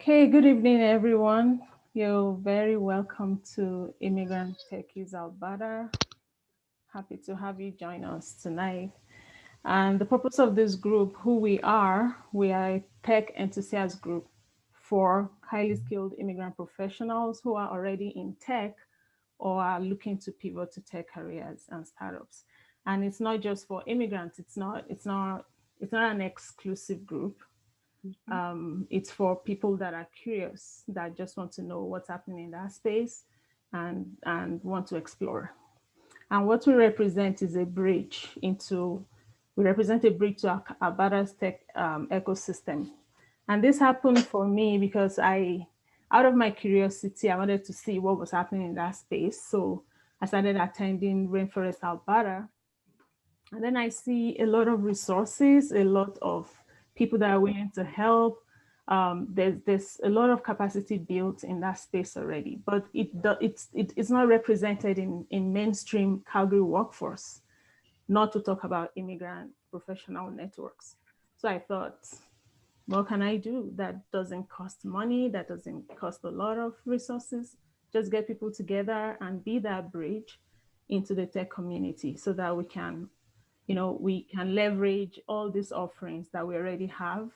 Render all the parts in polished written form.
Okay, good evening, everyone. You're very welcome to Immigrant Techies Alberta. Happy to have you join us tonight. And the purpose of this group, who we are a tech enthusiast group for highly skilled immigrant professionals who are already in tech or are looking to pivot to tech careers and startups. And it's not just for immigrants. It's not an exclusive group. It's for people that are curious, that just want to know what's happening in that space and want to explore. And what we represent is we represent a bridge to Alberta's tech ecosystem. And this happened for me because out of my curiosity, I wanted to see what was happening in that space. So I started attending Rainforest Alberta, and then I see a lot of resources, a lot of people that are willing to help. There's a lot of capacity built in that space already, but it's not represented in mainstream Calgary workforce, not to talk about immigrant professional networks. So I thought, what can I do that doesn't cost money, that doesn't cost a lot of resources? Just get people together and be that bridge into the tech community so that we can leverage all these offerings that we already have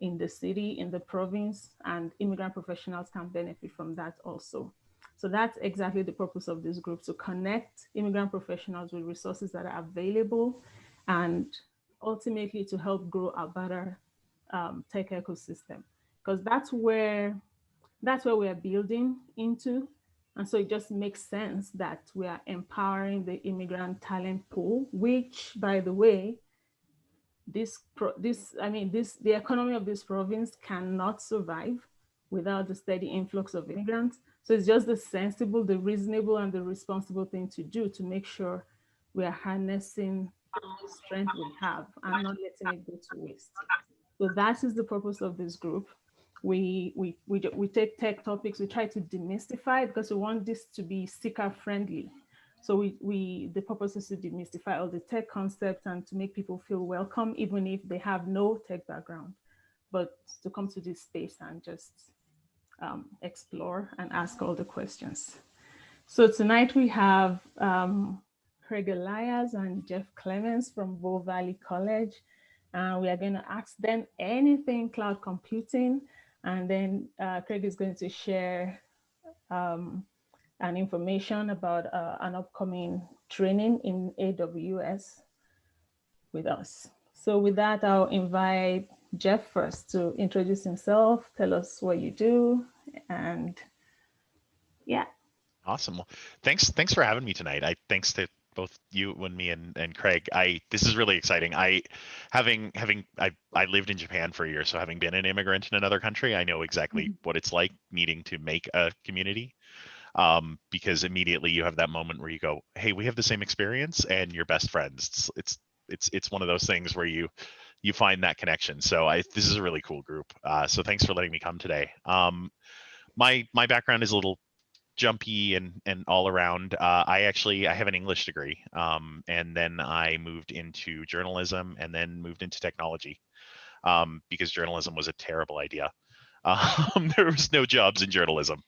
in the city, in the province, and immigrant professionals can benefit from that also. So that's exactly the purpose of this group, to connect immigrant professionals with resources that are available and ultimately to help grow a better tech ecosystem. Because that's where we are building into. And so it just makes sense that we are empowering the immigrant talent pool, which, by the way, the economy of this province cannot survive without the steady influx of immigrants. So it's just the sensible, the reasonable, and the responsible thing to do to make sure we are harnessing the strength we have and not letting it go to waste. So that is the purpose of this group. We take tech topics, we try to demystify because we want this to be seeker friendly. So the purpose is to demystify all the tech concepts and to make people feel welcome, even if they have no tech background, but to come to this space and just explore and ask all the questions. So tonight we have Craig Elias and Jeff Clemens from Bow Valley College. We are going to ask them anything cloud computing, and then Craig is going to share an information about an upcoming training in AWS with us. So with that, I'll invite Jeff first to introduce himself, tell us what you do, and yeah. Awesome. Well, thanks for having me tonight. Thanks to both you and me and Craig. This is really exciting. I lived in Japan for a year, so having been an immigrant in another country, I know exactly what it's like needing to make a community. Because immediately you have that moment where you go, hey, we have the same experience and you're best friends. It's one of those things where you find that connection. So this is a really cool group. So thanks for letting me come today. My background is a little jumpy and all around. I have an English degree, and then I moved into journalism and then moved into technology, because journalism was a terrible idea. There was no jobs in journalism,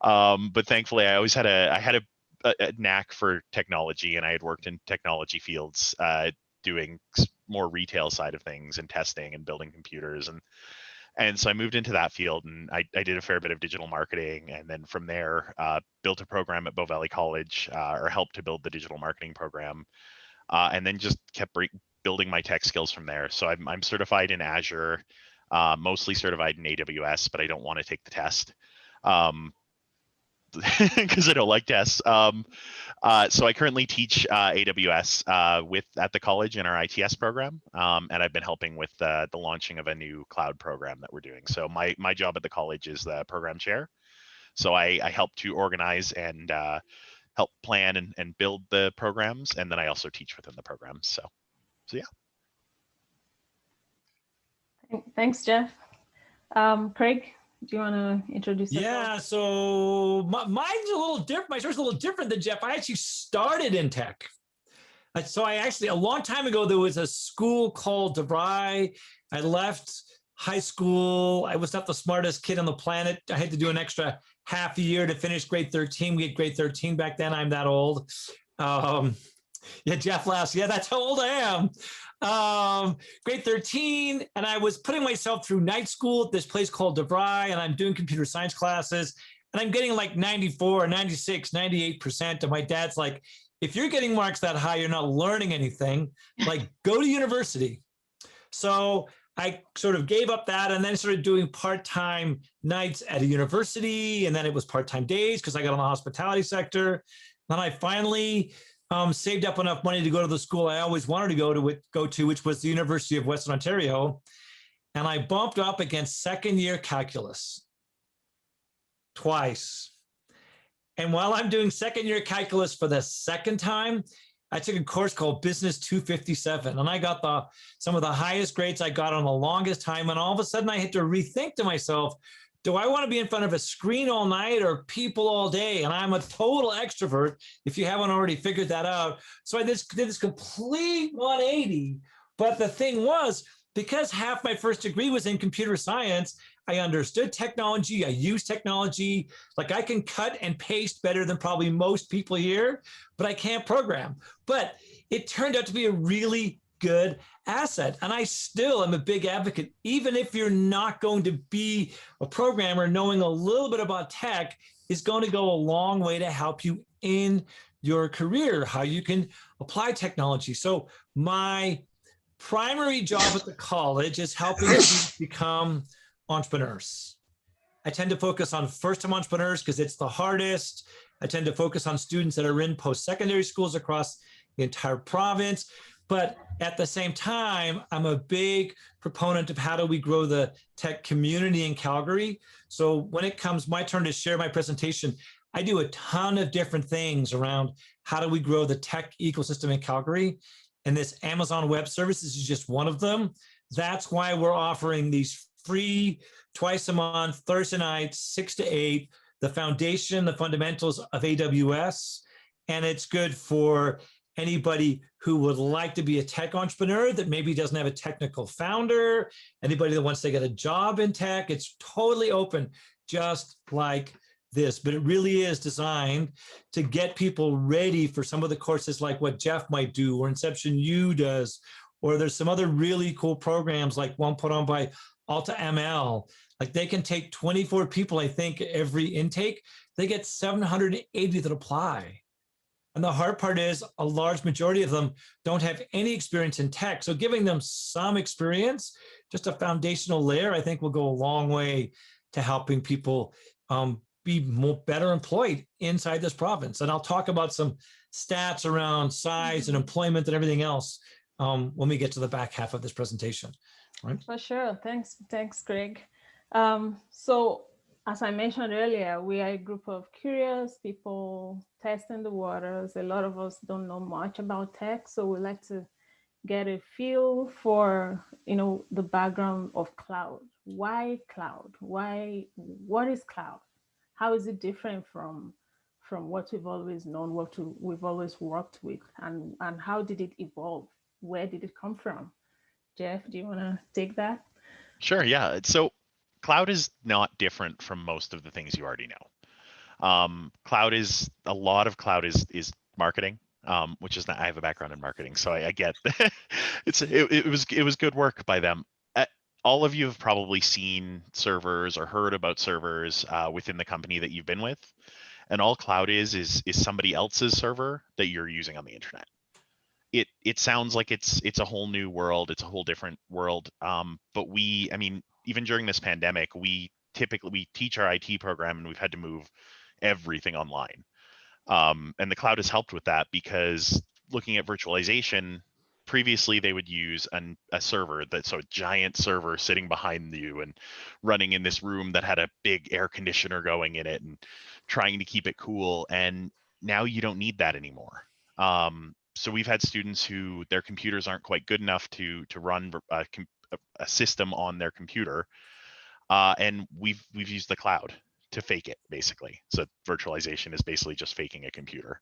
but thankfully I always had a knack for technology, and I had worked in technology fields, doing more retail side of things and testing and building computers, and so I moved into that field, and I did a fair bit of digital marketing, and then from there built a program at Bow Valley College, or helped to build the digital marketing program, and then just kept building my tech skills from there. So I'm certified in Azure. Mostly certified in AWS, but I don't want to take the test because I don't like tests. So I currently teach AWS at the college in our ITS program, and I've been helping with the launching of a new cloud program that we're doing. So my job at the college is the program chair. So I help to organize and help plan and build the programs, and then I also teach within the programs. So yeah. Thanks, Jeff. Craig, do you want to introduce yourself? Yeah, so mine's a little different. My story's a little different than Jeff. I actually started in tech. So I actually, a long time ago, there was a school called DeVry. I left high school. I was not the smartest kid on the planet. I had to do an extra half a year to finish grade 13. We had grade 13 back then. I'm that old. Yeah, Jeff laughs. Yeah, that's how old I am. Grade 13, and I was putting myself through night school at this place called DeVry, and I'm doing computer science classes, and I'm getting like 94, 96, 98%. And my dad's like, if you're getting marks that high, you're not learning anything. Like, go to university. So I sort of gave up that and then started doing part-time nights at a university, and then it was part-time days because I got on the hospitality sector. Then I finally saved up enough money to go to the school I always wanted to go to, which was the University of Western Ontario. And I bumped up against second year calculus twice. And while I'm doing second year calculus for the second time, I took a course called Business 257, and I got some of the highest grades I got on the longest time. And all of a sudden I had to rethink to myself, do I want to be in front of a screen all night or people all day? And I'm a total extrovert, if you haven't already figured that out. So I did this complete 180. But the thing was, because half my first degree was in computer science, I understood technology. I used technology. Like, I can cut and paste better than probably most people here, but I can't program. But it turned out to be a really good asset. And I still am a big advocate, even if you're not going to be a programmer, knowing a little bit about tech is going to go a long way to help you in your career, how you can apply technology. So my primary job at the college is helping students become entrepreneurs. I tend to focus on first-time entrepreneurs because it's the hardest. I tend to focus on students that are in post-secondary schools across the entire province. But at the same time, I'm a big proponent of how do we grow the tech community in Calgary. So when it comes my turn to share my presentation, I do a ton of different things around how do we grow the tech ecosystem in Calgary. And this Amazon Web Services is just one of them. That's why we're offering these free twice a month, Thursday nights, 6 to 8, the foundation, the fundamentals of AWS. And it's good for anybody who would like to be a tech entrepreneur that maybe doesn't have a technical founder, anybody that wants to get a job in tech. It's totally open, just like this, but it really is designed to get people ready for some of the courses like what Jeff might do or Inception U does, or there's some other really cool programs like one put on by Alta ML. Like, they can take 24 people, I think, every intake. They get 780 that apply. And the hard part is a large majority of them don't have any experience in tech. So giving them some experience, just a foundational layer, I think will go a long way to helping people be better employed inside this province. And I'll talk about some stats around size and employment and everything else when we get to the back half of this presentation. Right? For sure. Thanks, Greg. So as I mentioned earlier, we are a group of curious people testing the waters. A lot of us don't know much about tech, so we like to get a feel for, the background of cloud. Why cloud? What is cloud? How is it different from what we've always known, what we've always worked with, and how did it evolve? Where did it come from? Jeff, do you want to take that? Sure, yeah. So cloud is not different from most of the things you already know. A lot of cloud is marketing, which is not, I have a background in marketing, so I get it was good work by them. All of you have probably seen servers or heard about servers within the company that you've been with, and all cloud is somebody else's server that you're using on the internet. It sounds like it's a whole new world, it's a whole different world. But even during this pandemic, we teach our IT program, and we've had to move everything online. And the cloud has helped with that, because looking at virtualization, previously they would use a server a giant server sitting behind you and running in this room that had a big air conditioner going in it and trying to keep it cool. And now you don't need that anymore. So we've had students who their computers aren't quite good enough to run a system on their computer, and we've used the cloud to fake it, basically. So virtualization is basically just faking a computer.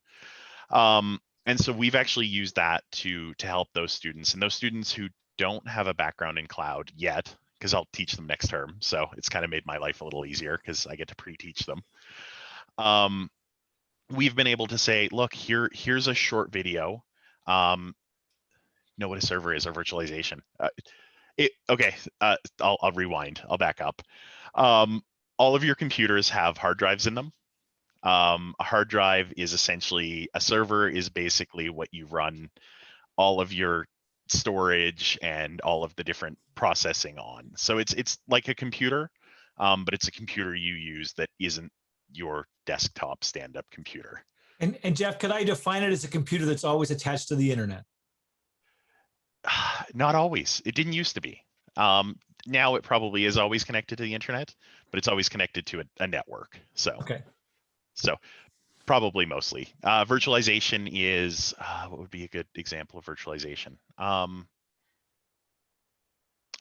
And so we've actually used that to help those students, and those students who don't have a background in cloud yet because I'll teach them next term. So it's kind of made my life a little easier because I get to pre-teach them. We've been able to say, look, here's a short video. Know what a server is or virtualization. Okay, I'll rewind. I'll back up. All of your computers have hard drives in them. A hard drive is essentially, a server is basically what you run all of your storage and all of the different processing on. So it's like a computer, but it's a computer you use that isn't your desktop stand-up computer. And Jeff, could I define it as a computer that's always attached to the internet? Not always. It didn't used to be. Now it probably is always connected to the internet, but it's always connected to a network. So, okay. So probably mostly. Virtualization is, what would be a good example of virtualization?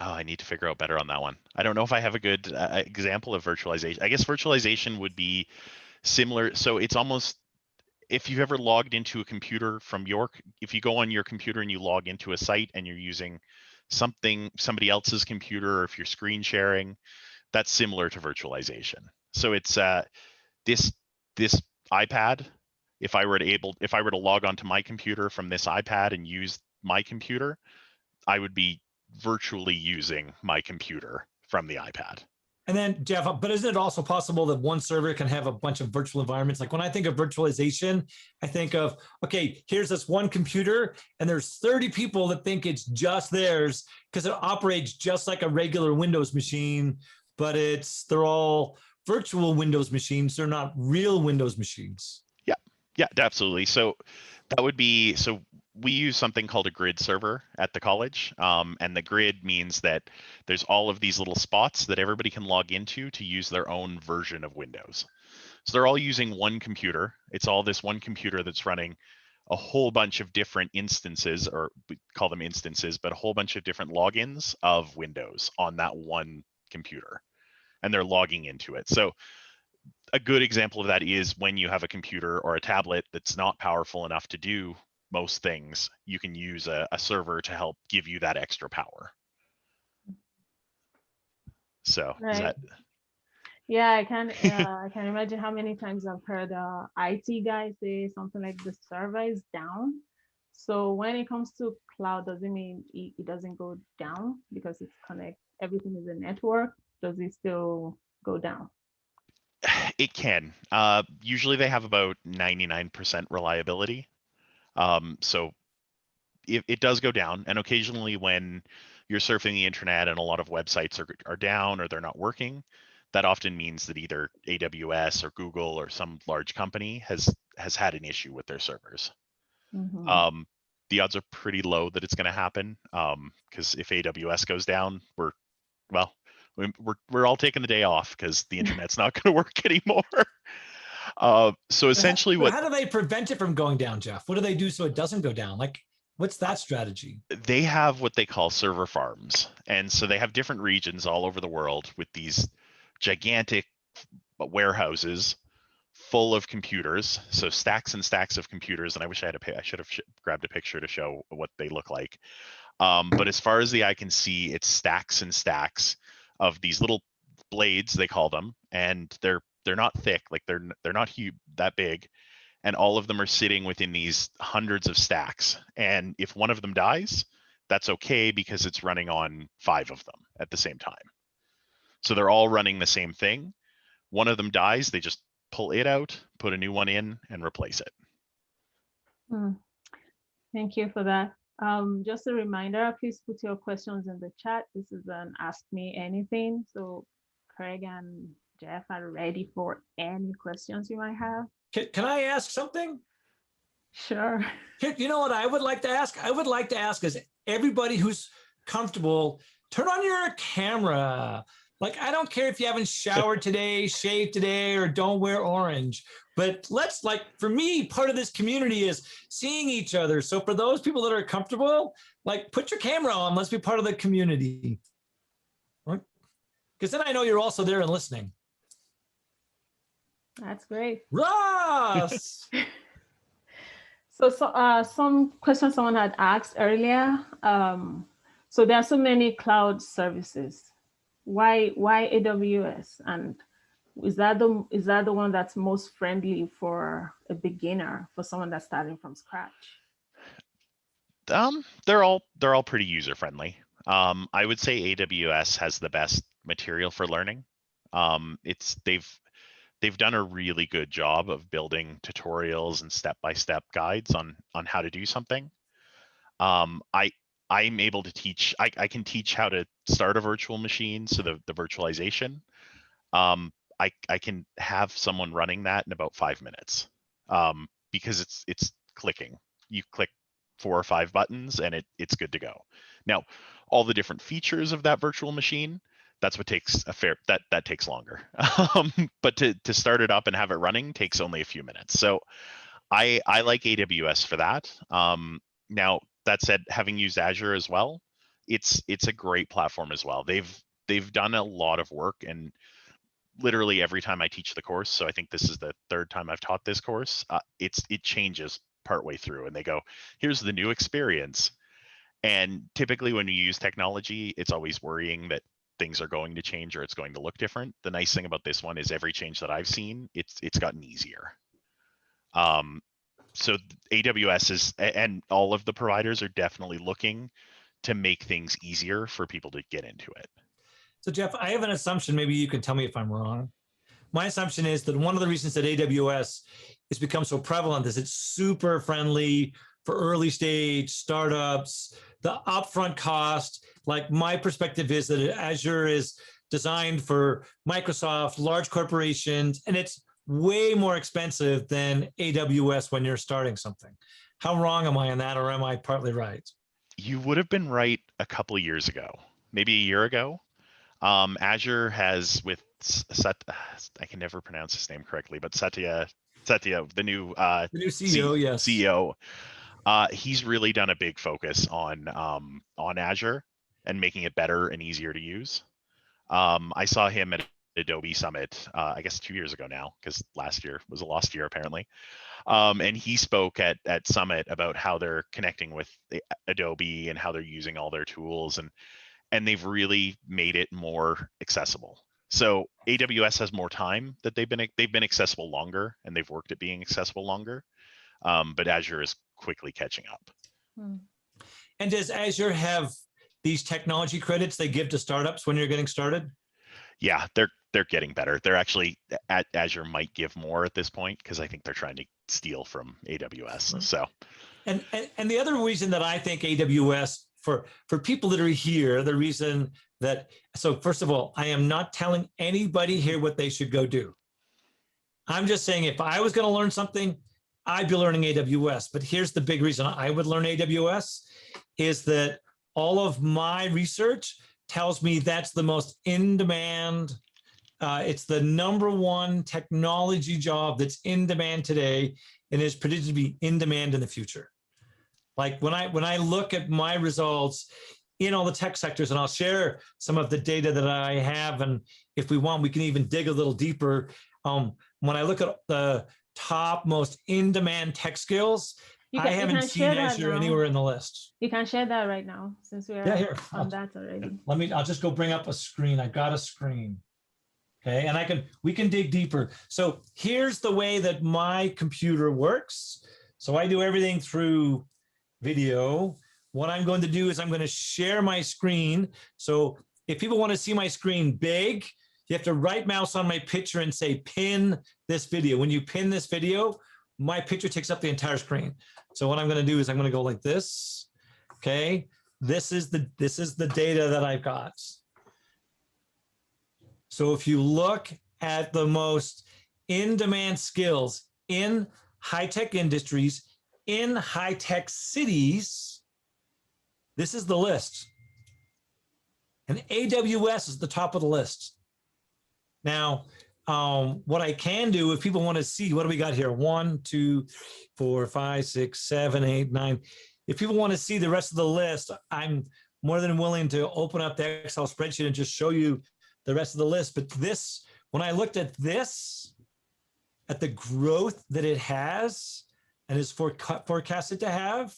I need to figure out better on that one. I don't know if I have a good example of virtualization. I guess virtualization would be similar. So it's almost, if you've ever logged into a computer from if you go on your computer and you log into a site and you're using somebody else's computer, or if you're screen sharing, that's similar to virtualization. So it's this iPad. If I were to log onto my computer from this iPad and use my computer, I would be virtually using my computer from the iPad. And then, Jeff, but isn't it also possible that one server can have a bunch of virtual environments? Like when I think of virtualization, I think of, okay, here's this one computer and there's 30 people that think it's just theirs because it operates just like a regular Windows machine, but they're all virtual Windows machines. They're not real Windows machines. Yeah, absolutely. So that would be, so we use something called a grid server at the college. And the grid means that there's all of these little spots that everybody can log into to use their own version of Windows. So they're all using one computer. It's all this one computer that's running a whole bunch of different instances, or we call them instances, but a whole bunch of different logins of Windows on that one computer. And they're logging into it. So a good example of that is when you have a computer or a tablet that's not powerful enough to do most things, you can use a server to help give you that extra power. So right. Is that? Yeah, I can imagine how many times I've heard IT guys say something like the server is down. So when it comes to cloud, does it mean it doesn't go down because it's everything is a network? Does it still go down? It can. Usually they have about 99% reliability. So it does go down, and occasionally when you're surfing the internet and a lot of websites are down or they're not working, that often means that either AWS or Google or some large company has had an issue with their servers. Mm-hmm. The odds are pretty low that it's going to happen, because if AWS goes down, we're all taking the day off because the internet's not going to work anymore. So essentially, how do they prevent it from going down, Jeff? What do they do so it doesn't go down? Like, what's that strategy? They have what they call server farms, and so they have different regions all over the world with these gigantic warehouses full of computers. So stacks and stacks of computers, and I wish I should have grabbed a picture to show what they look like. But as far as the eye can see, it's stacks and stacks of these little blades, they call them, and they're not thick, like they're not that big, and all of them are sitting within these hundreds of stacks. And if one of them dies, that's okay because it's running on 5 of them at the same time. So they're all running the same thing. One of them dies, they just pull it out, put a new one in, and replace it. Thank you for that. Just a reminder, please put your questions in the chat. This is an Ask Me Anything. So Craig and Jeff are ready for any questions you might have. Can I ask something? Sure. You know what I would like to ask? I would like to ask is everybody who's comfortable, turn on your camera. Like, I don't care if you haven't showered today, shaved today, or don't wear orange, but let's, like, for me, part of this community is seeing each other. So for those people that are comfortable, like, put your camera on, let's be part of the community. Because then I know you're also there and listening. That's great. Ross! So some questions someone had asked earlier. So there are so many cloud services. Why AWS? And is that the one that's most friendly for a beginner, for someone that's starting from scratch? They're all pretty user friendly. I would say AWS has the best material for learning. It's they've done a really good job of building tutorials and step-by-step guides on how to do something. I'm able to teach. I can teach how to start a virtual machine, so the virtualization. I can have someone running that in about 5 minutes, because it's clicking. You click 4 or 5 buttons and it's good to go. Now, all the different features of that virtual machine, that's what takes that takes longer. But to start it up and have it running takes only a few minutes. So I like AWS for that. Now that said, having used Azure as well, it's a great platform as well. They've done a lot of work, and literally every time I teach the course, so I think this is the third time I've taught this course, it changes partway through, and they go, here's the new experience. And typically when you use technology, it's always worrying that things are going to change or it's going to look different. The nice thing about this one is every change that I've seen, it's gotten easier. So AWS is, and all of the providers are definitely looking to make things easier for people to get into it. So Jeff, I have an assumption, maybe you can tell me if I'm wrong. My assumption is that one of the reasons that AWS has become so prevalent is it's super friendly for early stage startups, the upfront cost. Like, my perspective is that Azure is designed for Microsoft, large corporations, and it's way more expensive than AWS when you're starting something. How wrong am I on that, or am I partly right? You would have been right a couple of years ago, maybe a year ago. Azure has, with I can never pronounce his name correctly, but Satya, the new CEO, yes. CEO, he's really done a big focus on Azure and making it better and easier to use. I saw him at Adobe Summit, I guess 2 years ago now, because last year was a lost year apparently. And he spoke at Summit about how they're connecting with Adobe and how they're using all their tools, and they've really made it more accessible. So AWS has more time that they've been accessible longer, and they've worked at being accessible longer. But Azure is quickly catching up. And does Azure have these technology credits they give to startups when you're getting started? Yeah, they're getting better. They're actually, Azure might give more at this point, because I think they're trying to steal from AWS. So, and the other reason that I think AWS, for people that are here, the reason that, so first of all, I am not telling anybody here what they should go do. I'm just saying, if I was going to learn something, I'd be learning AWS. But here's the big reason I would learn AWS is that all of my research tells me that's the most in demand. It's the #1 technology job that's in demand today, and is predicted to be in demand in the future. Like, when I look at my results in all the tech sectors, and I'll share some of the data that I have, and if we want, we can even dig a little deeper. When I look at the top most in-demand tech skills, I haven't seen Azure anywhere in the list. You can share that right now, since we're on that already. I'll just go bring up a screen. I've got a screen. Okay, and we can dig deeper. So here's the way that my computer works. So I do everything through video. What I'm going to do is I'm going to share my screen. So if people want to see my screen big, you have to right mouse on my picture and say pin this video. When you pin this video, my picture takes up the entire screen. So what I'm going to do is I'm going to go like this. Okay, this is the data that I've got. So if you look at the most in-demand skills in high-tech industries, in high-tech cities, this is the list. And AWS is the top of the list. Now, what I can do, if people want to see, what do we got here? 1, 2, 4, 5, 6, 7, 8, 9. If people want to see the rest of the list, I'm more than willing to open up the Excel spreadsheet and just show you the rest of the list. But this, when I looked at this, at the growth that it has and is forecasted to have,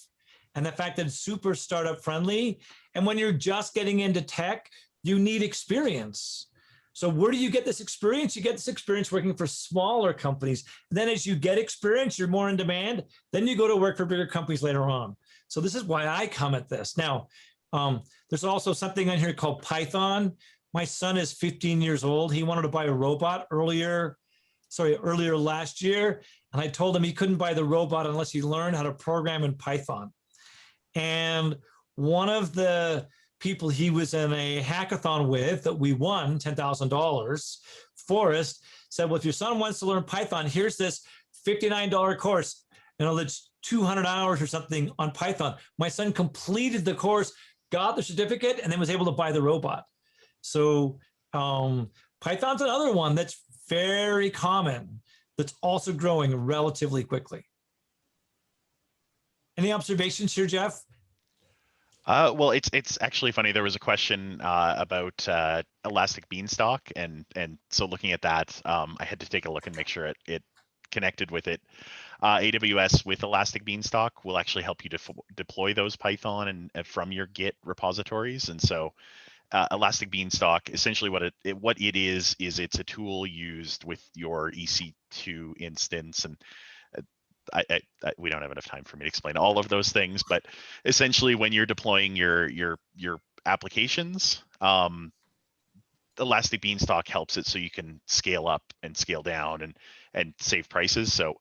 and the fact that it's super startup friendly, and when you're just getting into tech, you need experience. So where do you get this experience? You get this experience working for smaller companies. And then as you get experience, you're more in demand. Then you go to work for bigger companies later on. So this is why I come at this. Now, there's also something on here called Python. My son is 15 years old. He wanted to buy a robot earlier last year. And I told him he couldn't buy the robot unless he learned how to program in Python. And one of the people he was in a hackathon with that we won $10,000, Forrest, said, well, if your son wants to learn Python, here's this $59 course. That's 200 hours or something on Python. My son completed the course, got the certificate, and then was able to buy the robot. So Python's another one that's very common, that's also growing relatively quickly. Any observations here, Jeff? Well, it's actually funny. There was a question about Elastic Beanstalk, and so looking at that, I had to take a look and make sure it connected with it. AWS with Elastic Beanstalk will actually help you deploy those Python and from your Git repositories. And so Elastic Beanstalk, essentially what it is it's a tool used with your EC2 instance. And we don't have enough time for me to explain all of those things, but essentially when you're deploying your applications, Elastic Beanstalk helps it so you can scale up and scale down and save prices. So,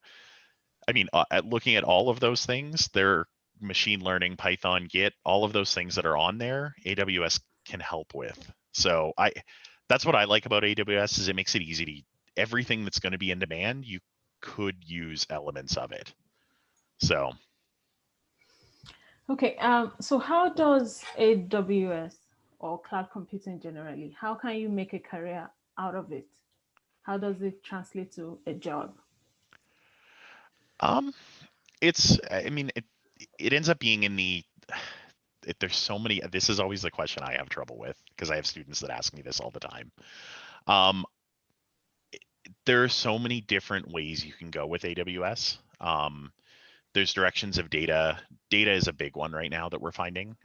I mean, looking at all of those things, they're machine learning, Python, Git, all of those things that are on there, AWS can help with. So that's what I like about AWS is it makes it easy to, everything that's going to be in demand, you could use elements of it. So. Okay, so how does AWS or cloud computing generally, how can you make a career out of it? How does it translate to a job? It ends up being in the, there's so many, this is always the question I have trouble with because I have students that ask me this all the time. There are so many different ways you can go with AWS. There's directions of data. Data is a big one right now that we're finding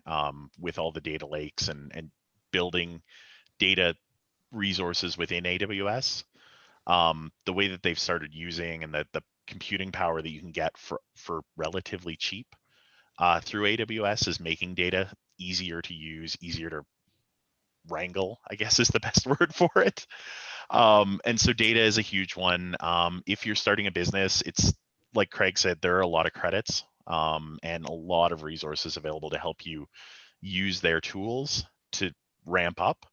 with all the data lakes and building data resources within AWS. The way that they've started using and the computing power that you can get for relatively cheap through AWS is making data easier to use, easier to wrangle, I guess is the best word for it. And so data is a huge one. If you're starting a business, it's like Craig said, there are a lot of credits and a lot of resources available to help you use their tools to ramp up,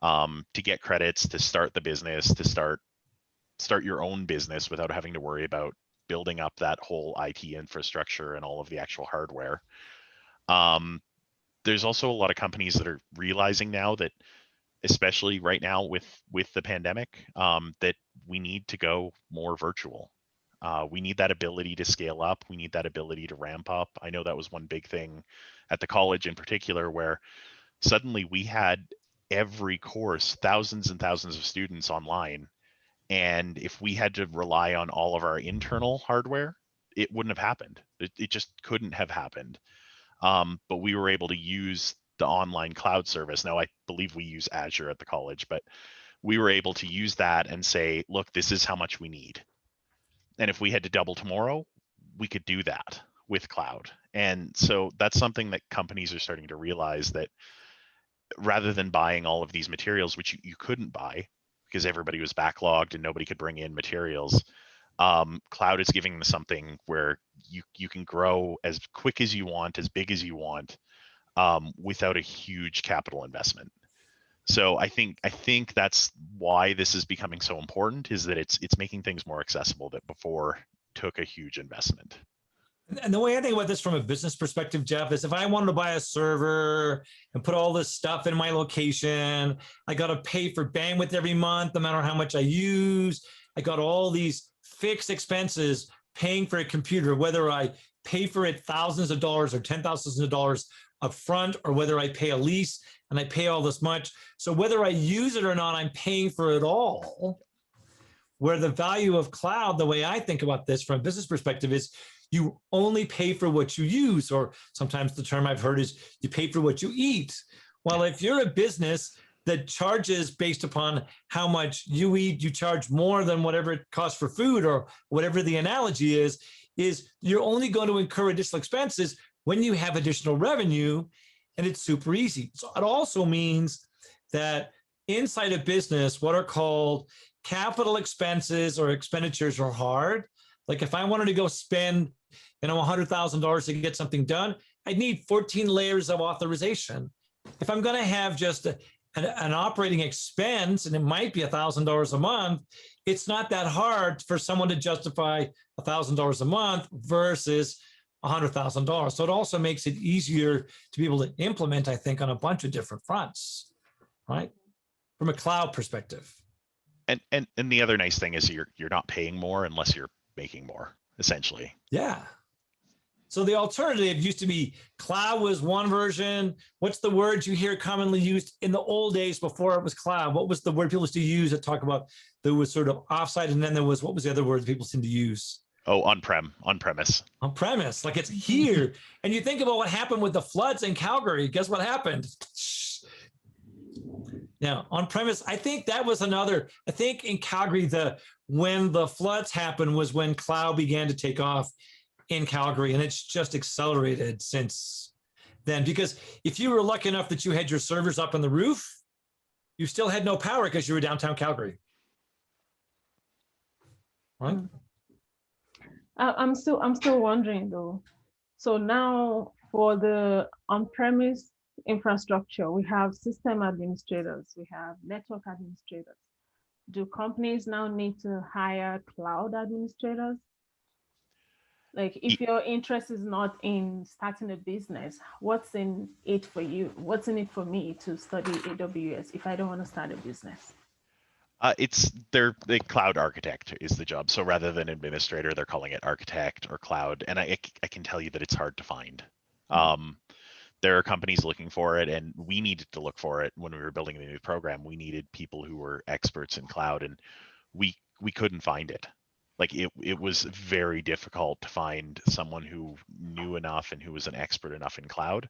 to get credits, to start the business, to start your own business without having to worry about building up that whole IT infrastructure and all of the actual hardware. There's also a lot of companies that are realizing now that, especially right now with the pandemic, that we need to go more virtual. We need that ability to scale up. We need that ability to ramp up. I know that was one big thing at the college in particular, where suddenly we had every course, thousands and thousands of students online. And if we had to rely on all of our internal hardware, it wouldn't have happened. It just couldn't have happened. But we were able to use the online cloud service. Now, I believe we use Azure at the college, but we were able to use that and say, look, this is how much we need. And if we had to double tomorrow, we could do that with cloud. And so that's something that companies are starting to realize, that rather than buying all of these materials, which you couldn't buy because everybody was backlogged and nobody could bring in materials, cloud is giving them something where you can grow as quick as you want, as big as you want, without a huge capital investment. So I think that's why this is becoming so important, is that it's making things more accessible that before took a huge investment. And the way I think about this from a business perspective, Jeff, is if I wanted to buy a server and put all this stuff in my location, I got to pay for bandwidth every month, no matter how much I use. I got all these fixed expenses paying for a computer, whether I pay for it thousands of dollars or $10,000 up front, or whether I pay a lease and I pay all this much. So whether I use it or not, I'm paying for it all. Where the value of cloud, the way I think about this from a business perspective, is you only pay for what you use, or sometimes the term I've heard is you pay for what you eat. Well, if you're a business that charges based upon how much you eat, you charge more than whatever it costs for food, or whatever the analogy is you're only going to incur additional expenses when you have additional revenue, and it's super easy. So it also means that inside a business, what are called capital expenses or expenditures are hard. Like if I wanted to go spend, $100,000 to get something done, I'd need 14 layers of authorization. If I'm going to have just an operating expense, and it might be $1,000 a month, it's not that hard for someone to justify $1,000 a month versus $100,000. So it also makes it easier to be able to implement, I think, on a bunch of different fronts, right? From a cloud perspective. And the other nice thing is you're not paying more unless you're making more, essentially. Yeah. So the alternative used to be cloud was one version. What's the word you hear commonly used in the old days before it was cloud? What was the word people used to use to talk about there was sort of offsite, and then there was, what was the other word people seem to use? Oh, on-premise. On-premise, like it's here. And you think about what happened with the floods in Calgary. Guess what happened? Now, on-premise, I think that was another, I think in Calgary, when the floods happened was when cloud began to take off in Calgary, and it's just accelerated since then. Because if you were lucky enough that you had your servers up on the roof, you still had no power because you were downtown Calgary, right? I'm still wondering though. So now for the on-premise infrastructure, we have system administrators, we have network administrators. Do companies now need to hire cloud administrators? Like if your interest is not in starting a business, what's in it for you? What's in it for me to study AWS if I don't want to start a business? It's the cloud architect is the job. So rather than administrator, they're calling it architect or cloud. And I can tell you that it's hard to find. There are companies looking for it, and we needed to look for it when we were building the new program. We needed people who were experts in cloud, and we couldn't find it. Like it was very difficult to find someone who knew enough and who was an expert enough in cloud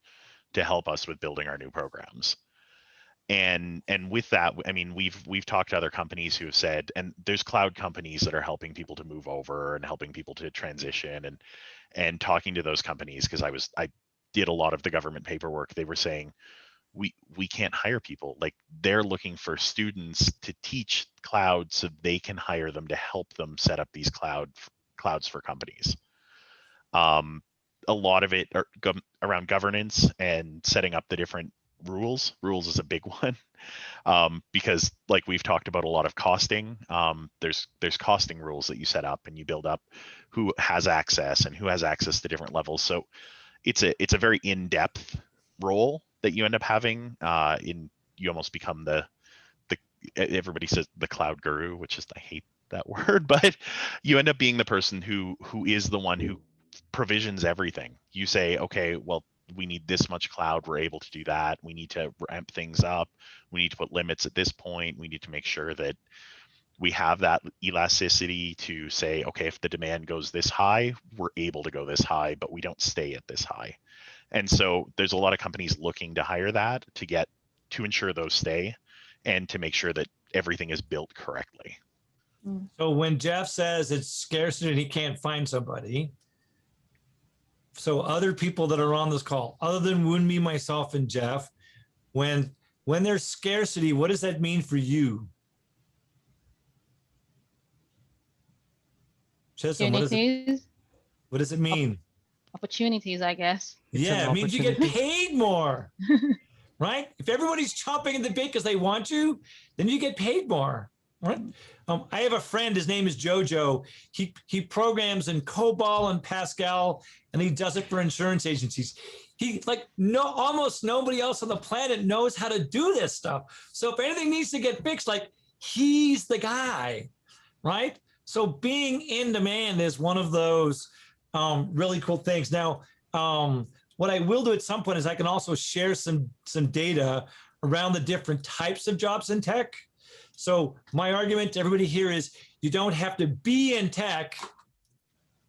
to help us with building our new programs. And with that, I mean, we've talked to other companies who have said, and there's cloud companies that are helping people to move over and helping people to transition, and talking to those companies, because I did a lot of the government paperwork. They were saying, we can't hire people. Like they're looking for students to teach cloud so they can hire them to help them set up these clouds for companies. A lot of it are around governance and setting up the different rules. Rules is a big one, because like we've talked about a lot of costing. There's costing rules that you set up, and you build up who has access and who has access to different levels. So it's a very in-depth role that you end up having. You almost become the everybody says the cloud guru, which is, I hate that word, but you end up being the person who is the one who provisions everything. You say, okay, well, we need this much cloud, we're able to do that. We need to ramp things up. We need to put limits at this point. We need to make sure that we have that elasticity to say, okay, if the demand goes this high, we're able to go this high, but we don't stay at this high. And so there's a lot of companies looking to hire that to ensure those stay and to make sure that everything is built correctly. So when Jeff says it's scarcity and he can't find somebody, so other people that are on this call, other than me, myself, and Jeff, when there's scarcity, what does that mean for you? Chisholm, what does it mean? Opportunities, I guess. Yeah, it means you get paid more, right? If everybody's chomping at the bit because they want you, then you get paid more, right? I have a friend, his name is Jojo. He programs in COBOL and Pascal, and he does it for insurance agencies. Almost nobody else on the planet knows how to do this stuff. So if anything needs to get fixed, he's the guy, right? So being in demand is one of those really cool things. Now, what I will do at some point is I can also share some data around the different types of jobs in tech. So my argument to everybody here is you don't have to be in tech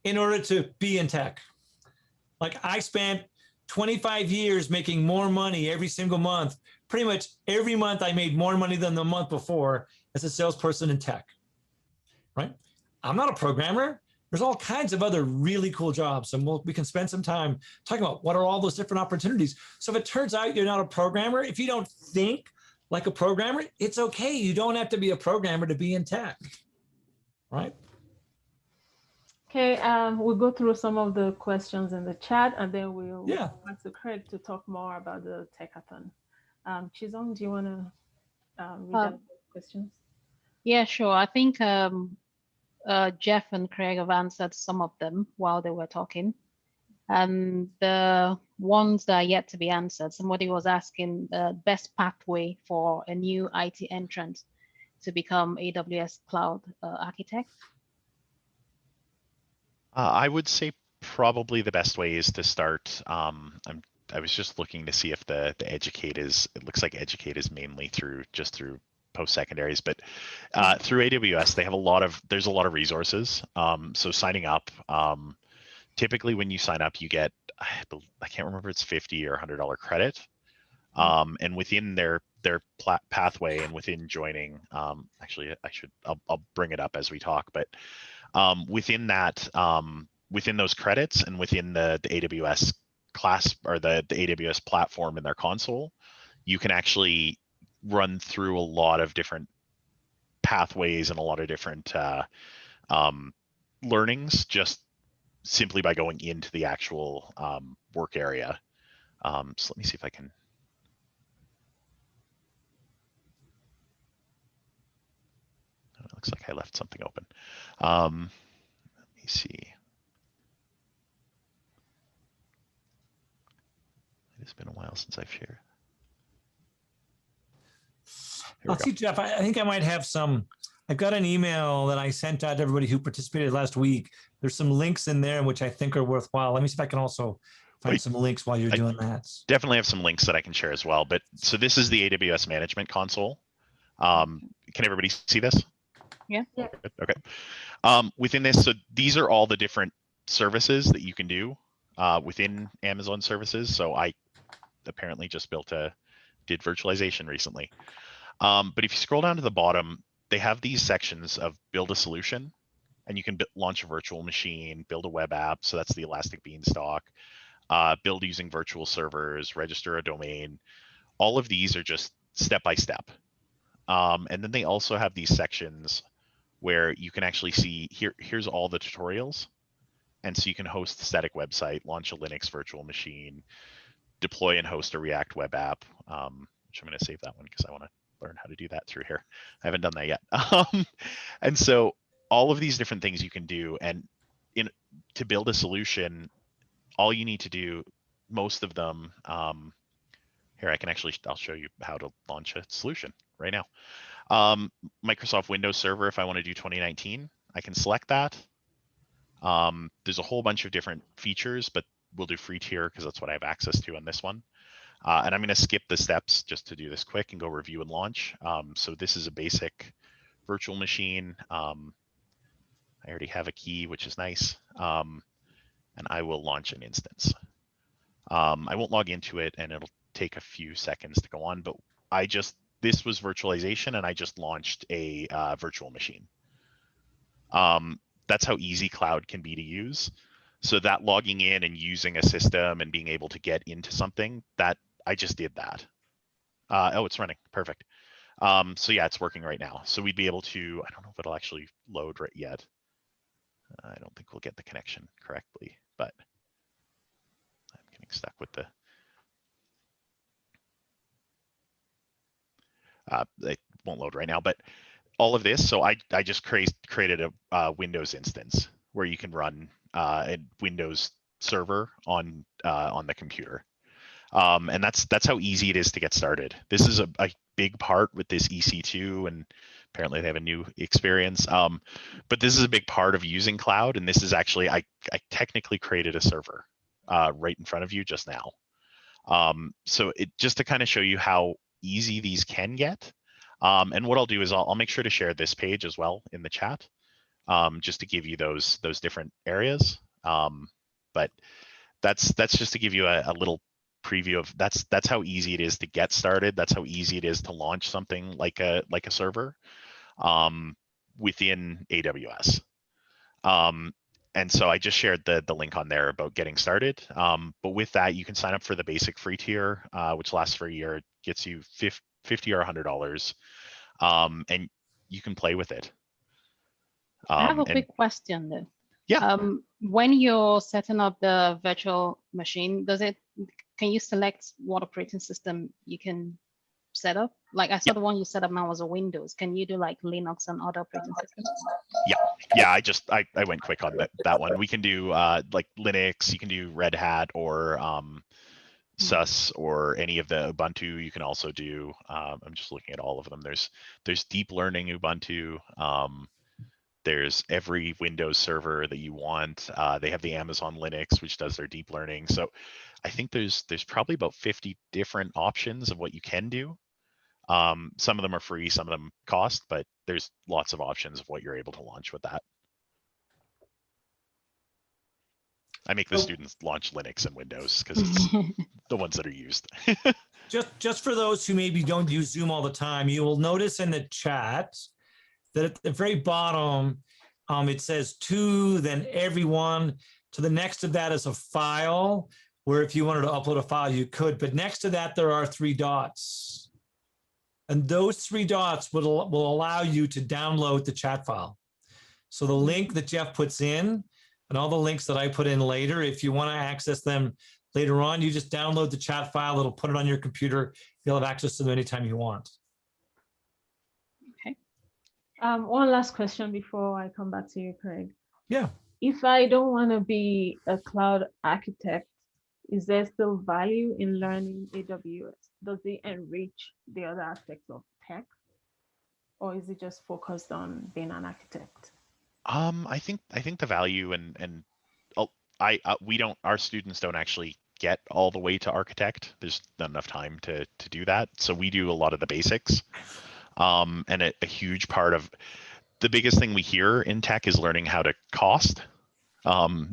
in order to be in tech. Like I spent 25 years making more money every single month. Pretty much every month I made more money than the month before as a salesperson in tech, right? I'm not a programmer. There's all kinds of other really cool jobs, and we can spend some time talking about what are all those different opportunities. So if it turns out you're not a programmer, if you don't think like a programmer, it's okay. You don't have to be a programmer to be in tech, right? Okay, we'll go through some of the questions in the chat, and then we'll Yeah. go back to Craig to talk more about the Techathon. Chizong, do you want to read out the questions? Yeah, sure. I think Jeff and Craig have answered some of them while they were talking. And the ones that are yet to be answered, somebody was asking the best pathway for a new IT entrant to become AWS cloud architect. I would say probably the best way is to start. I was just looking to see if the Educate is. It looks like Educate is mainly through post secondaries, but through AWS they have there's a lot of resources. So signing up. Typically, when you sign up, you get I can't remember if it's $50 or $100 credit. And within their pathway and within joining, actually I'll bring it up as we talk, but within that, within those credits and within the AWS class or the AWS platform in their console, you can actually run through a lot of different pathways and a lot of different learnings just simply by going into the actual work area. So let me see if I can. It looks like I left something open. Let me see. It's been a while since I've shared. I'll see, Jeff. I think I might have some. I've got an email that I sent out to everybody who participated last week. There's some links in there which I think are worthwhile. Let me see if I can also find some links while you're doing that. Definitely have some links that I can share as well. But so this is the AWS management console. Can everybody see this? Yeah. Okay. Within this, so these are all the different services that you can do within Amazon services. So I apparently just did virtualization recently. But if you scroll down to the bottom, they have these sections of build a solution, and you can launch a virtual machine, build a web app. So that's the Elastic Beanstalk, build using virtual servers, register a domain. All of these are just step by step. And then they also have these sections where you can actually see here's all the tutorials. And so you can host a static website, launch a Linux virtual machine, deploy and host a React web app, which I'm going to save that one because I want to learn how to do that through here. I haven't done that yet. And so all of these different things you can do, and to build a solution, all you need to do, most of them, here I'll show you how to launch a solution right now. Microsoft Windows Server, if I want to do 2019, I can select that. There's a whole bunch of different features, but we'll do free tier because that's what I have access to on this one. And I'm going to skip the steps just to do this quick and go review and launch. So this is a basic virtual machine. I already have a key, which is nice. And I will launch an instance. I won't log into it, and it'll take a few seconds to go on, but this was virtualization, and I just launched a virtual machine. That's how easy cloud can be to use. So that logging in and using a system and being able to get into something, that I just did that. Oh, it's running, perfect. So yeah, it's working right now. So we'd be able to, I don't know if it'll actually load right yet. I don't think we'll get the connection correctly, but I'm getting stuck with the, it won't load right now, but all of this. So I just created a Windows instance where you can run a Windows server on the computer. And that's how easy it is to get started. This is a big part with this EC2, and apparently they have a new experience. But this is a big part of using cloud, and this is actually, I technically created a server right in front of you just now. So it just to kind of show you how easy these can get. And what I'll do is I'll make sure to share this page as well in the chat, just to give you those different areas. But that's just to give you a little preview of that's how easy it is to get started. That's how easy it is to launch something like a server within AWS. And so I just shared the link on there about getting started. But with that, you can sign up for the basic free tier, which lasts for a year. It gets you $50 or $100, and you can play with it. I have a And quick question though. yeah, When you're setting up the virtual machine, can you select what operating system you can set up? Like I saw the one you set up now was a Windows. Can you do like Linux and other operating systems? yeah. I went quick on that one. We can do like Linux. You can do Red Hat or SUS or any of the Ubuntu. You can also do. I'm just looking at all of them. There's deep learning Ubuntu. There's every Windows server that you want. They have the Amazon Linux, which does their deep learning. So I think there's probably about 50 different options of what you can do. Some of them are free, some of them cost, but there's lots of options of what you're able to launch with that. I make the students launch Linux and Windows because it's the ones that are used. Just for those who maybe don't use Zoom all the time, you will notice in the chat that at the very bottom, it says to, then everyone. To the next of that is a file, where if you wanted to upload a file, you could. But next to that, there are 3 dots. And those 3 dots will allow you to download the chat file. So the link that Jeff puts in and all the links that I put in later, if you want to access them later on, you just download the chat file. It'll put it on your computer. You'll have access to them anytime you want. Okay. One last question before I come back to you, Craig. Yeah. If I don't want to be a cloud architect, is there still value in learning AWS? Does it enrich the other aspects of tech? Or is it just focused on being an architect? I think the value and our students don't actually get all the way to architect. There's not enough time to do that. So we do a lot of the basics. And a huge part of the biggest thing we hear in tech is learning how to cost.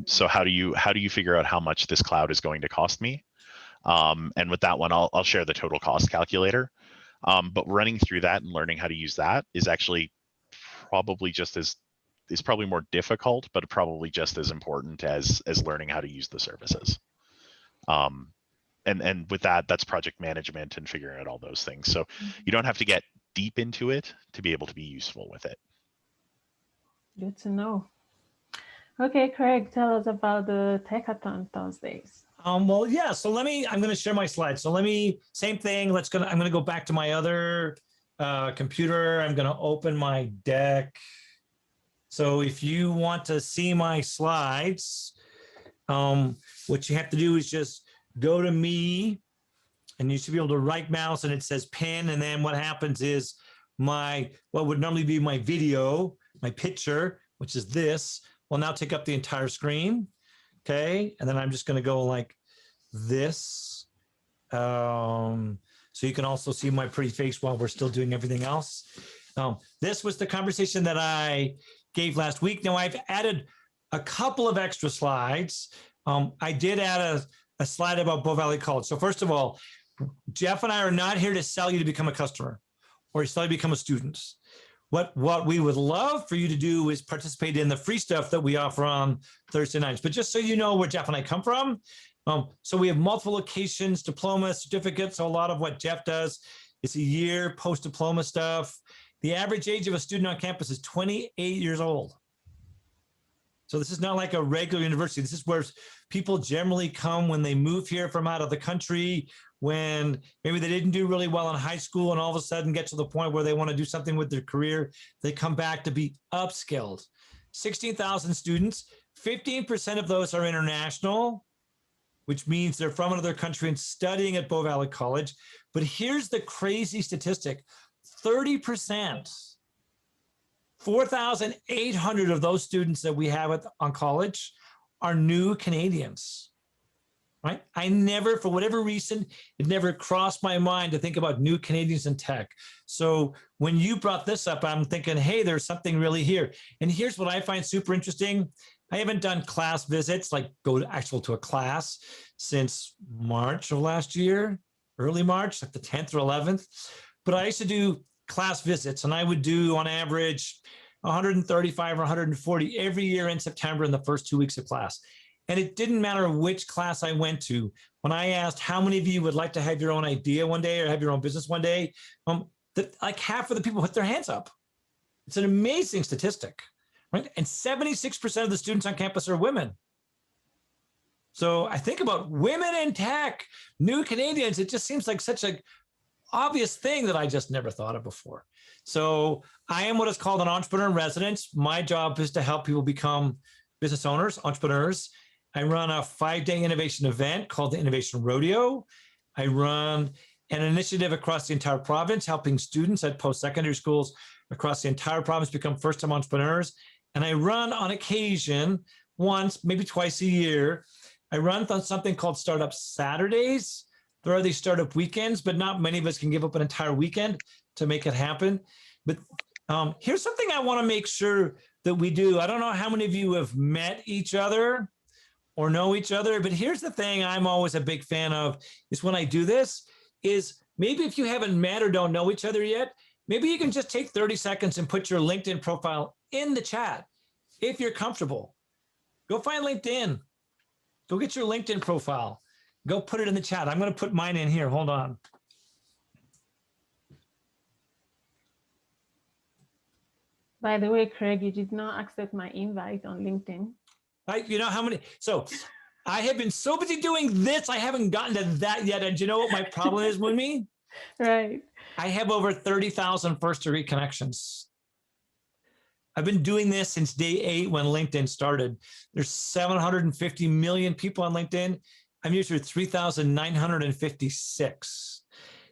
So how do you figure out how much this cloud is going to cost me? And with that one, I'll share the total cost calculator. But running through that and learning how to use that is actually probably is probably more difficult, but probably just as important as learning how to use the services. And with that's project management and figuring out all those things. So you don't have to get deep into it to be able to be useful with it. Good to know. Okay, Craig, tell us about the Techathon Thursdays. Well, yeah. So I'm going to share my slides. So same thing. I'm going to go back to my other computer. I'm going to open my deck. So if you want to see my slides, what you have to do is just go to me, and you should be able to right mouse, and it says pin. And then what happens is what would normally be my video, my picture, which is this, will now take up the entire screen. Okay. And then I'm just going to go like this. So you can also see my pretty face while we're still doing everything else. This was the conversation that I gave last week. Now I've added a couple of extra slides. I did add a slide about Bow Valley College. So first of all, Jeff and I are not here to sell you to become a customer or sell you to become a student. What we would love for you to do is participate in the free stuff that we offer on Thursday nights. But just so you know where Jeff and I come from, so we have multiple locations, diplomas, certificates. So a lot of what Jeff does is a year post-diploma stuff. The average age of a student on campus is 28 years old. So this is not like a regular university. This is where people generally come when they move here from out of the country, when maybe they didn't do really well in high school and all of a sudden get to the point where they want to do something with their career. They come back to be upskilled. 16,000 students, 15% of those are international, which means they're from another country and studying at Bow Valley College. But here's the crazy statistic, 30%, 4,800 of those students that we have on college are new Canadians, right? I never, for whatever reason, it never crossed my mind to think about new Canadians in tech. So when you brought this up, I'm thinking, hey, there's something really here. And here's what I find super interesting. I haven't done class visits, like go to a class, since March of last year, early March, like the 10th or 11th. But I used to do class visits, and I would do on average 135 or 140 every year in September in the first 2 weeks of class. And it didn't matter which class I went to. When I asked how many of you would like to have your own idea one day or have your own business one day, like half of the people put their hands up. It's an amazing statistic, right? And 76% of the students on campus are women. So I think about women in tech, new Canadians. It just seems like such an obvious thing that I just never thought of before. So I am what is called an entrepreneur in residence. My job is to help people become business owners, entrepreneurs. I run a 5-day innovation event called the Innovation Rodeo. I run an initiative across the entire province, helping students at post-secondary schools across the entire province become first-time entrepreneurs. And I run on occasion, once, maybe twice a year, I run on something called Startup Saturdays. There are these startup weekends, but not many of us can give up an entire weekend to make it happen. But here's something I want to make sure that we do. I don't know how many of you have met each other or know each other, but here's the thing I'm always a big fan of is when I do this is maybe if you haven't met or don't know each other yet, maybe you can just take 30 seconds and put your LinkedIn profile in the chat if you're comfortable. Go find LinkedIn. Go get your LinkedIn profile. Go put it in the chat. I'm going to put mine in here. Hold on. By the way, Craig, you did not accept my invite on LinkedIn. You know how many? So I have been so busy doing this, I haven't gotten to that yet. And do you know what my problem is with me? Right. I have over 30,000 first-degree connections. I've been doing this since day 8 when LinkedIn started. There's 750 million people on LinkedIn. I'm usually 3,956.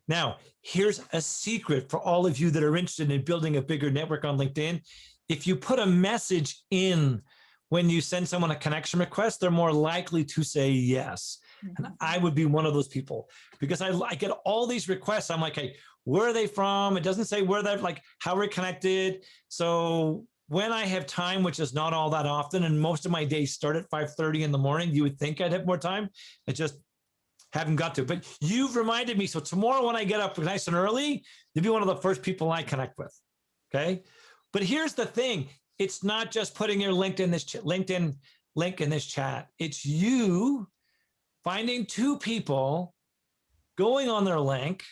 Now, here's a secret for all of you that are interested in building a bigger network on LinkedIn. If you put a message in when you send someone a connection request, they're more likely to say yes. And I would be one of those people because I get all these requests. I'm like, hey, where are they from? It doesn't say where they're like, how we're connected. So when I have time, which is not all that often, and most of my days start at 5:30 in the morning, you would think I'd have more time. I just haven't got to. But you've reminded me. So tomorrow when I get up nice and early, you'll be one of the first people I connect with. Okay. But here's the thing. It's not just putting your LinkedIn link in this chat. It's you finding 2 people, going on their link,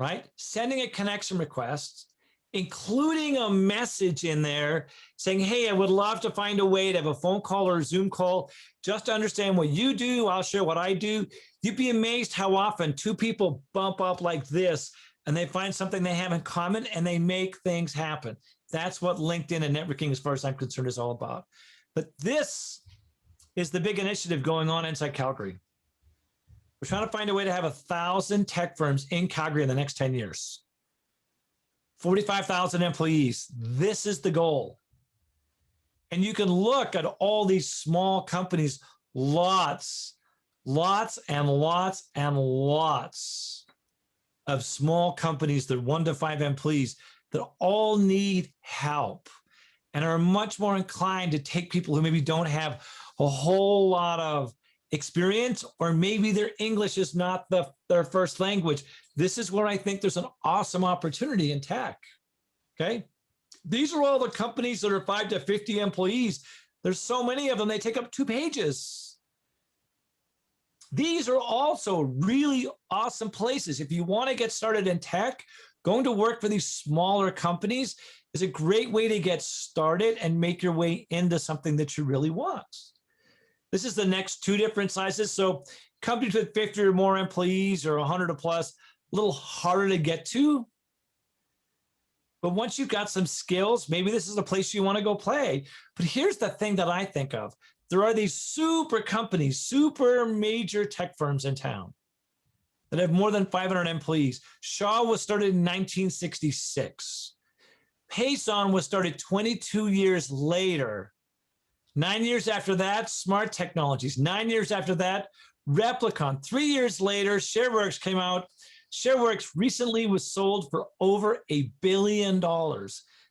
right? Sending a connection request, including a message in there saying, hey, I would love to find a way to have a phone call or a Zoom call just to understand what you do. I'll share what I do. You'd be amazed how often 2 people bump up like this and they find something they have in common and they make things happen. That's what LinkedIn and networking, as far as I'm concerned, is all about. But this is the big initiative going on inside Calgary. We're trying to find a way to have 1,000 tech firms in Calgary in the next 10 years. 45,000 employees. This is the goal. And you can look at all these small companies, lots and lots and lots of small companies that 1 to 5 employees that all need help and are much more inclined to take people who maybe don't have a whole lot of experience, or maybe their English is not their first language. This is where I think there's an awesome opportunity in tech. Okay. These are all the companies that are 5 to 50 employees. There's so many of them, they take up 2 pages. These are also really awesome places. If you want to get started in tech, going to work for these smaller companies is a great way to get started and make your way into something that you really want. This is the next 2 different sizes. So companies with 50 or more employees or 100 or plus, a little harder to get to. But once you've got some skills, maybe this is a place you want to go play. But here's the thing that I think of. There are these super companies, super major tech firms in town that have more than 500 employees. Shaw was started in 1966. Payson was started 22 years later. 9 years after that, Smart Technologies. 9 years after that, Replicon. 3 years later, ShareWorks came out. ShareWorks recently was sold for over $1 billion.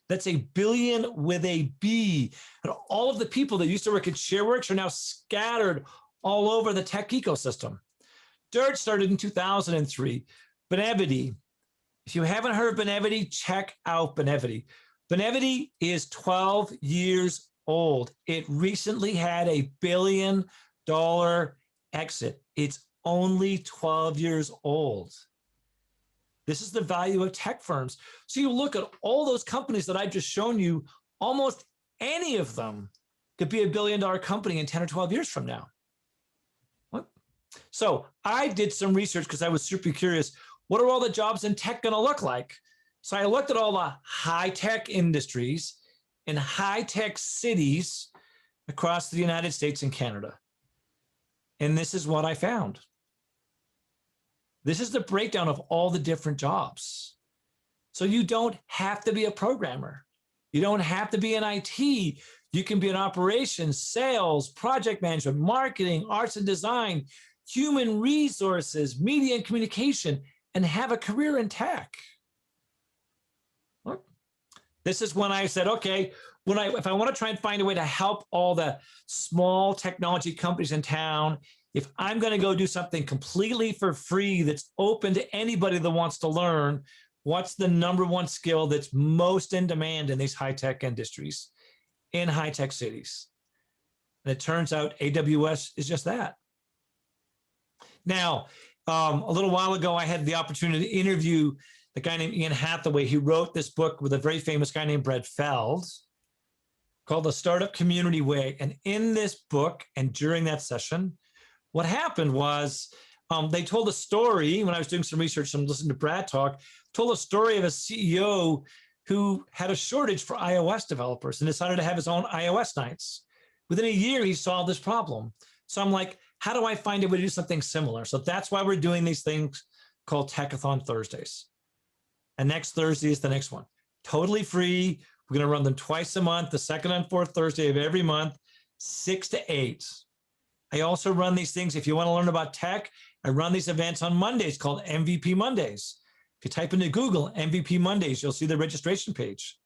That's a billion with a B. And all of the people that used to work at ShareWorks are now scattered all over the tech ecosystem. DIRT started in 2003. Benevity. If you haven't heard of Benevity, check out Benevity. Benevity is 12 years old. It recently had a $1 billion exit. It's only 12 years old. This is the value of tech firms. So you look at all those companies that I've just shown you, almost any of them could be $1 billion company in 10 or 12 years from now. What? So I did some research because I was super curious. What are all the jobs in tech going to look like? So I looked at all the high-tech industries in high-tech cities across the United States and Canada. And this is what I found. This is the breakdown of all the different jobs. So you don't have to be a programmer. You don't have to be in IT. You can be in operations, sales, project management, marketing, arts and design, human resources, media and communication, and have a career in tech. Look, this is when I said, okay, if I want to try and find a way to help all the small technology companies in town, if I'm going to go do something completely for free that's open to anybody that wants to learn, what's the number one skill that's most in demand in these high-tech industries, in high-tech cities? And it turns out AWS is just that. Now, a little while ago, I had the opportunity to interview the guy named Ian Hathaway. He wrote this book with a very famous guy named Brett Feld called The Startup Community Way. And in this book, and during that session, what happened was they told a story when I was doing some research and listening to Brad talk, told a story of a CEO who had a shortage for iOS developers and decided to have his own iOS nights. Within a year, he solved this problem. So I'm like, how do I find a way to do something similar? So that's why we're doing these things called Techathon Thursdays. And next Thursday is the next one. Totally free. We're going to run them twice a month, the second and fourth Thursday of every month, 6 to 8. I also run these things. If you want to learn about tech, I run these events on Mondays called MVP Mondays. If you type into Google MVP Mondays, you'll see the registration page,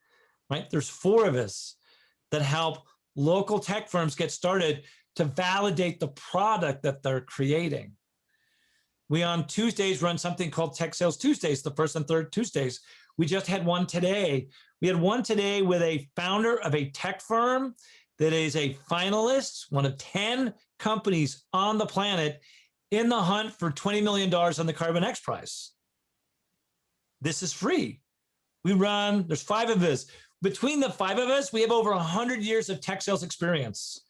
right? There's 4 of us that help local tech firms get started to validate the product that they're creating. We on Tuesdays run something called Tech Sales Tuesdays, the first and third Tuesdays. We just had one today. We had one today with a founder of a tech firm that is a finalist, one of 10 companies on the planet in the hunt for $20 million on the Carbon X Prize. This is free. We run, there's 5 of us. Between the 5 of us, we have over 100 years of tech sales experience.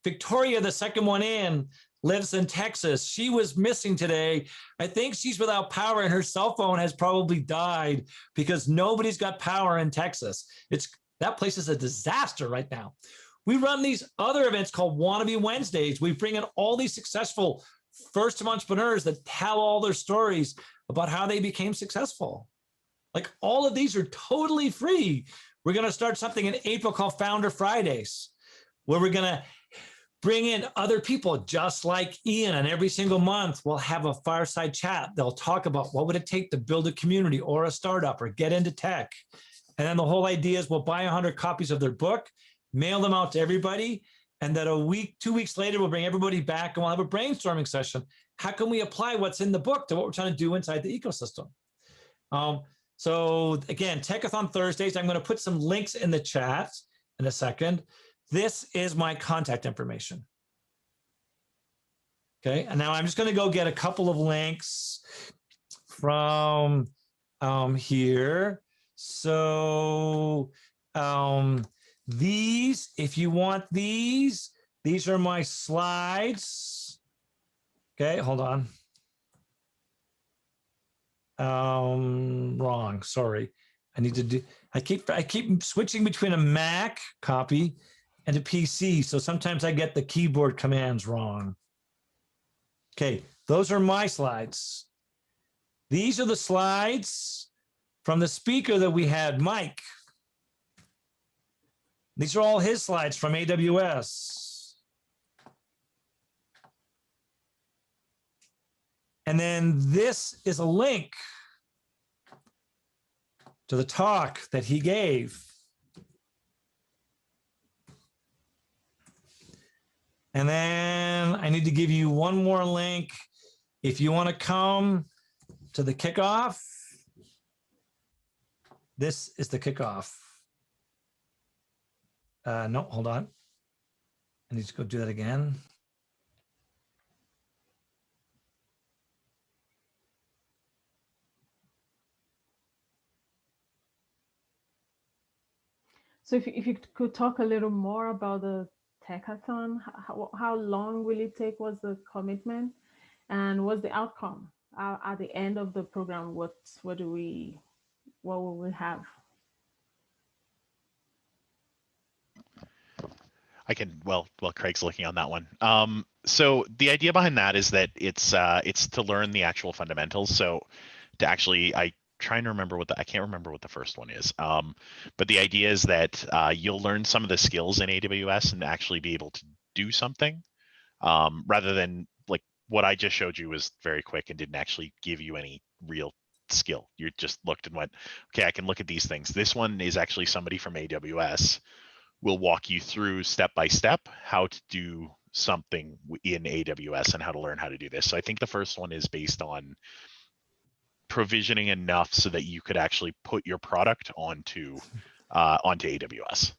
Victoria, the second one in, lives in Texas. She was missing today. I think she's without power and her cell phone has probably died because nobody's got power in Texas. That place is a disaster right now. We run these other events called Wannabe Wednesdays. We bring in all these successful first-time entrepreneurs that tell all their stories about how they became successful. Like all of these are totally free. We're going to start something in April called Founder Fridays, where we're going to bring in other people just like Ian, and every single month we'll have a fireside chat. They'll talk about what would it take to build a community or a startup or get into tech. And then the whole idea is we'll buy 100 copies of their book, mail them out to everybody, and then 2 weeks later, we'll bring everybody back and we'll have a brainstorming session. How can we apply what's in the book to what we're trying to do inside the ecosystem? So again, Techathon Thursdays, I'm going to put some links in the chat in a second. This is my contact information. Okay, and now I'm just going to go get a couple of links from here. So these, if you want these are my slides. Okay, hold on. Wrong, sorry. I need to do, I keep switching between a Mac copy and a PC. So sometimes I get the keyboard commands wrong. Okay, those are my slides. These are the slides from the speaker that we had, Mike. These are all his slides from AWS. And then this is a link to the talk that he gave. And then I need to give you one more link. If you want to come to the kickoff, this is the kickoff. No, hold on. I need to go do that again. So if you could talk a little more about the Techathon, how long will it take? What's the commitment? And what's the outcome? At the end of the program, what will we have? I can, well, Craig's looking on that one. So the idea behind that is that it's to learn the actual fundamentals. So to actually, trying to remember I can't remember what the first one is. But the idea is that you'll learn some of the skills in AWS and actually be able to do something, rather than like what I just showed you was very quick and didn't actually give you any real skill. You just looked and went, okay, I can look at these things. This one is actually somebody from AWS will walk you through step by step how to do something in AWS and how to learn how to do this. So I think the first one is based on provisioning enough so that you could actually put your product onto AWS.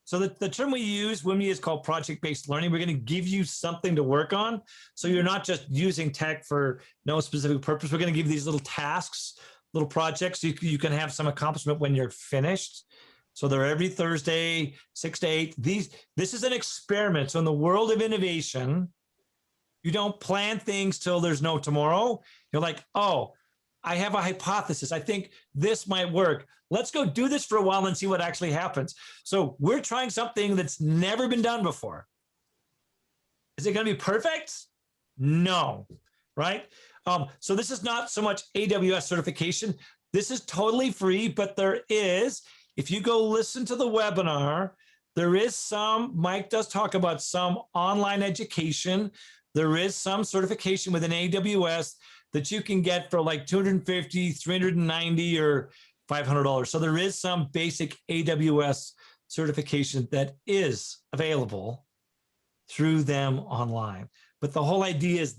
So the term we use, WIMI, is called project-based learning. We're going to give you something to work on. So you're not just using tech for no specific purpose. We're going to give you these little tasks, little projects, so you can have some accomplishment when you're finished. So they're every Thursday, 6 to 8. This is an experiment. So in the world of innovation, you don't plan things till there's no tomorrow. You're like, oh, I have a hypothesis. I think this might work. Let's go do this for a while and see what actually happens. So we're trying something that's never been done before. Is it going to be perfect? No, right? So this is not so much AWS certification. This is totally free, but there is, if you go listen to the webinar, there is some, Mike does talk about some online education. There is some certification within AWS that you can get for like $250, $390, or $500. So there is some basic AWS certification that is available through them online. But the whole idea is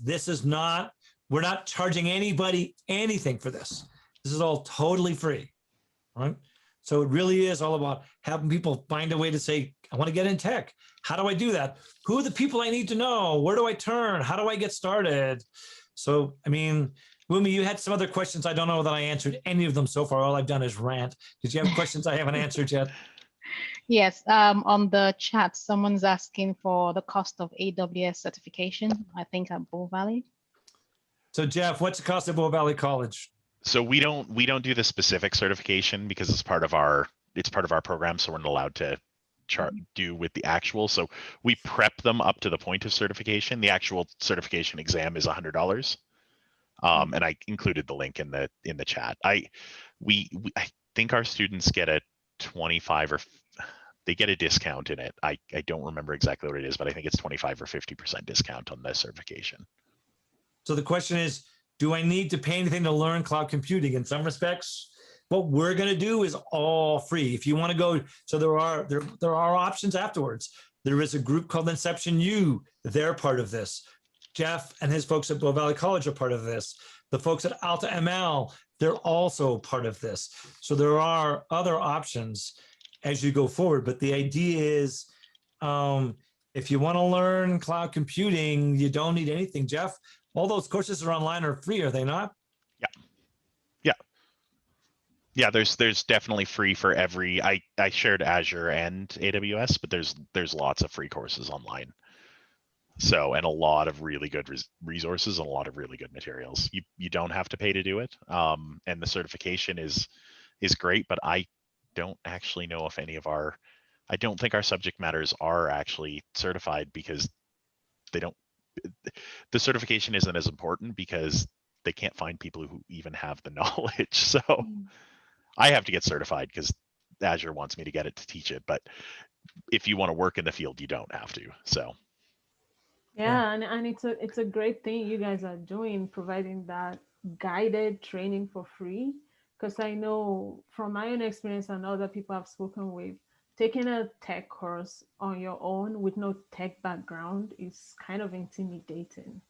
we're not charging anybody anything for this. This is all totally free, right? So it really is all about having people find a way to say, I want to get in tech. How do I do that? Who are the people I need to know? Where do I turn? How do I get started? So, I mean, Wumi, you had some other questions. I don't know that I answered any of them so far. All I've done is rant. Did you have questions I haven't answered yet? Yes, on the chat, someone's asking for the cost of AWS certification, I think at Bull Valley. So Jeff, what's the cost of Bull Valley College? So we don't do the specific certification because it's part of our program, so we're not allowed to do with the actual. So we prep them up to the point of certification. The actual certification exam is $100, and I included the link in the chat. I think our students get a 25 or they get a discount in it. I don't remember exactly what it is, but I think it's 25 or 50% discount on the certification. So the question is, do I need to pay anything to learn cloud computing? In some respects, what we're going to do is all free. If you want to go, so there are options afterwards. There is a group called Inception U. They're part of this. Jeff and his folks at Bull Valley College are part of this. The folks at Alta ML, they're also part of this. So there are other options as you go forward. But the idea is, if you want to learn cloud computing, you don't need anything. Jeff, all those courses are online or free, are they not? Yeah, there's definitely free for every. I shared Azure and AWS, but there's lots of free courses online. So, and a lot of really good resources and a lot of really good materials. You don't have to pay to do it. And the certification is great, but I don't actually know if any of I don't think our subject matters are actually certified because the certification isn't as important because they can't find people who even have the knowledge. So I have to get certified because Azure wants me to get it to teach it. But if you want to work in the field, you don't have to. So. Yeah, and it's a great thing you guys are doing, providing that guided training for free. because I know from my own experience and other people I've spoken with, taking a tech course on your own with no tech background is kind of intimidating.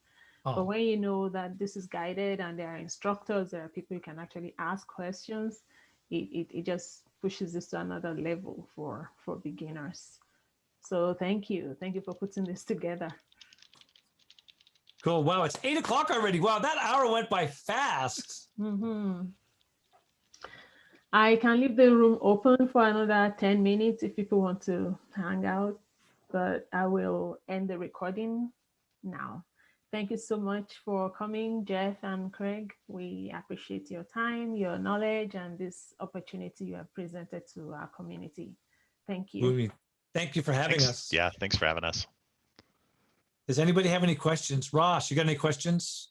But Oh, when you know that this is guided and there are instructors, there are people you can actually ask questions, it just pushes this to another level for beginners. So thank you. Thank you for putting this together. cool. Wow, it's 8 o'clock already. Wow, that hour went by fast. I can leave the room open for another 10 minutes if people want to hang out, but I will end the recording now. Thank you so much for coming, Jeff and Craig. We appreciate your time, your knowledge, and this opportunity you have presented to our community. Thank you. Thank you for having Thanks. us. Yeah, thanks for having us. Does anybody have any questions? Ross, you got any questions?